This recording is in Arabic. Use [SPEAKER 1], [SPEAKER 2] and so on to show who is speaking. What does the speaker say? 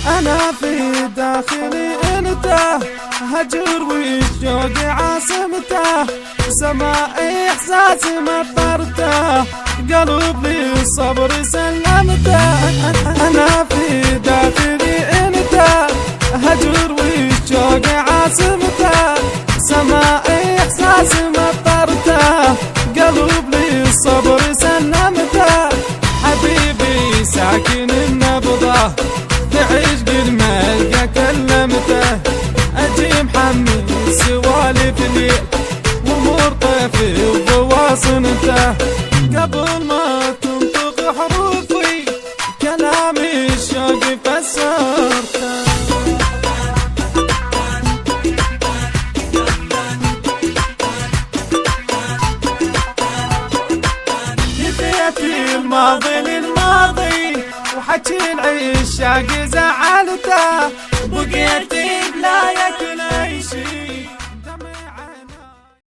[SPEAKER 1] أنا في داخلي أنت هجر والشوق عاصمته، سماء إحساسي مطرته، قلب لي الصبر سلمته. أنا في داخلي أنت هجر والشوق عاصمته، سماء إحساسي مطرته، قلب لي الصبر سلمته. حبيبي ساكن النبضة بعشق الملقى كلمته، أجي محمد سوالف لي وامور طيفي وبواصنته، قبل ما تنطق حروفي كلامي الشوق فسرته. نسيت الماضي للماضي وحكي العشاق زعلته،